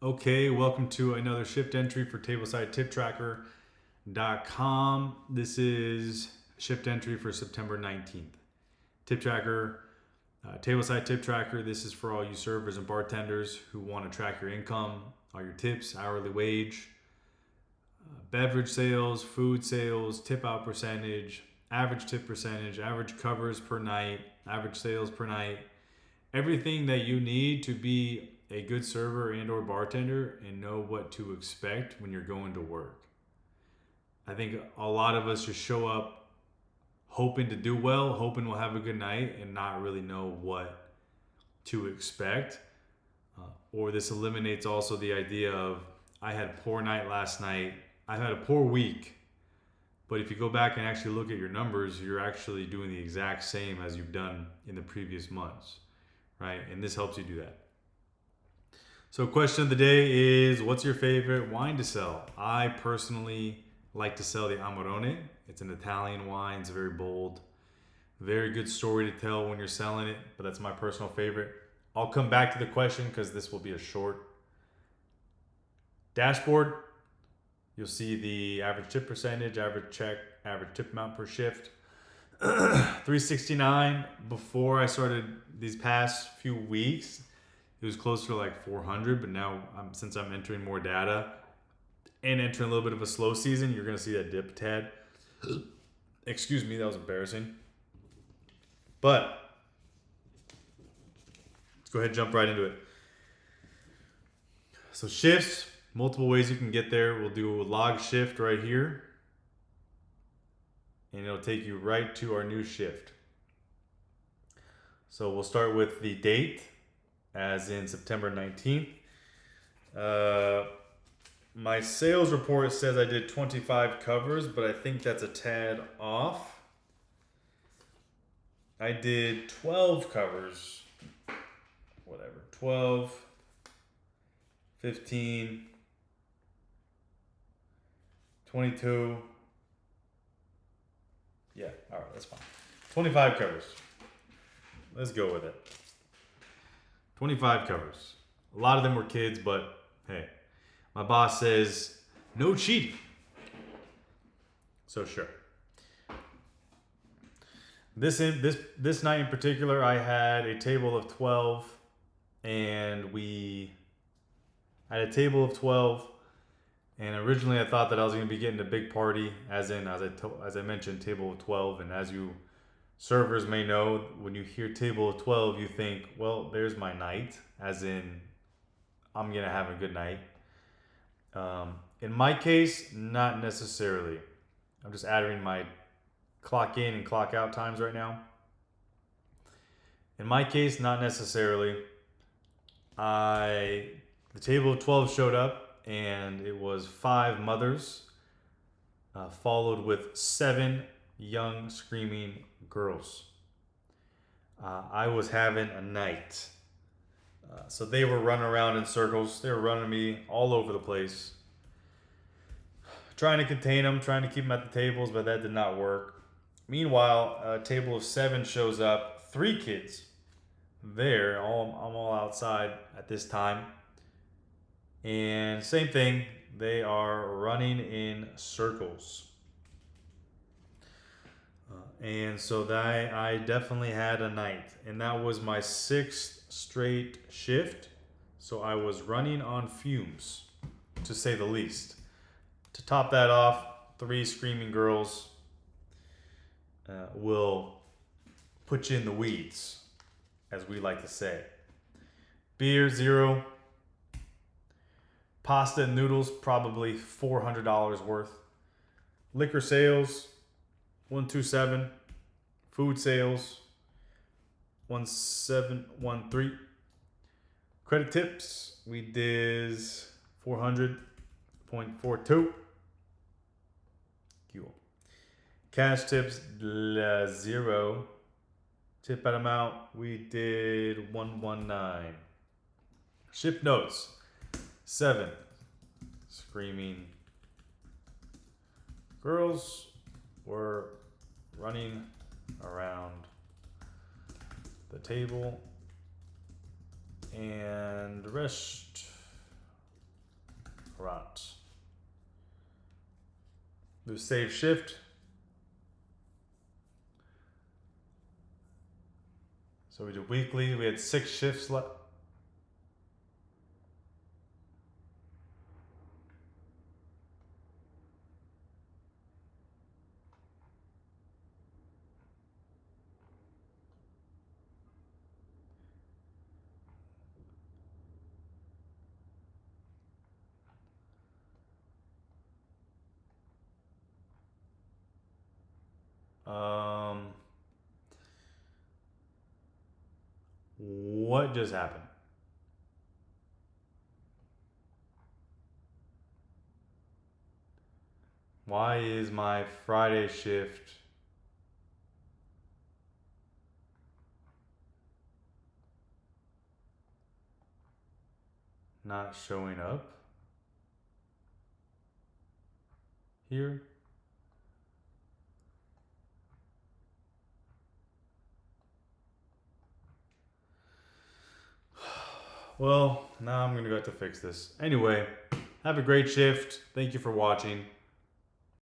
Okay, welcome to another shift entry for TablesideTipTracker.com. This is shift entry for September 19th. Tip Tracker, Tableside Tip Tracker. This is for all you servers and bartenders who want to track your income, all your tips, hourly wage, beverage sales, food sales, tip out percentage, average tip percentage, average covers per night, average sales per night, everything that you need to be a good server and or bartender and know what to expect when you're going to work. I think a lot of us just show up hoping to do well, hoping we'll have a good night and not really know what to expect. Or this eliminates also the idea of I had a poor night last night, I've had a poor week. But if you go back and actually look at your numbers, you're actually doing the exact same as you've done in the previous months, right? And this helps you do that. So, question of the day is, what's your favorite wine to sell? I personally like to sell the Amarone. It's an Italian wine. It's very bold. Very good story to tell when you're selling it, but that's my personal favorite. I'll come back to the question because this will be a short dashboard. You'll see the average tip percentage, average check, average tip amount per shift. 369 before I started these past few weeks. It was closer to like 400, but now since I'm entering more data and entering a little bit of a slow season, you're going to see that dip a tad. Excuse me, that was embarrassing. But let's go ahead and jump right into it. So shifts, multiple ways you can get there. We'll do a log shift right here. And it'll take you right to our new shift. So we'll start with the date, as in September 19th. My sales report says I did 25 covers, but I think that's a tad off. I did 12 covers, whatever, 12, 15, 22. Yeah, all right, that's fine. 25 covers. Let's go with it. 25 covers. A lot of them were kids, but hey, my boss says no cheating. So sure. This night in particular, I had a table of 12, and we had a table of 12. And originally, I thought that I was going to be getting a big party, as I mentioned, table of 12. And as you servers may know, when you hear table of 12, you think, well, there's my night, as in I'm going to have a good night. In my case, not necessarily. I'm just adding my clock in and clock out times right now. In my case, not necessarily. The table of 12 showed up, and it was 5 mothers, followed with 7 young screaming girls. I was having a night. So they were running around in circles. They were running me all over the place. Trying to contain them, trying to keep them at the tables, but that did not work. Meanwhile, a table of 7 shows up. 3 kids there. I'm all outside at this time. And same thing. They are running in circles. And so I definitely had a night. And that was my 6th straight shift. So I was running on fumes, to say the least. To top that off, 3 screaming girls will put you in the weeds, as we like to say. Beer, 0. Pasta and noodles, probably $400 worth. Liquor sales, 127. Food sales, 1713. Credit tips, we did 400.42. Cool. Cash tips, 0. Tip out amount, we did 119. Shift notes, 7 screaming girls were running around the table, and the rest Right. Do save shift. So we do weekly. We had 6 shifts left. What just happened? Why is my Friday shift not showing up here? Well, now I'm gonna go have to fix this. Anyway, have a great shift. Thank you for watching.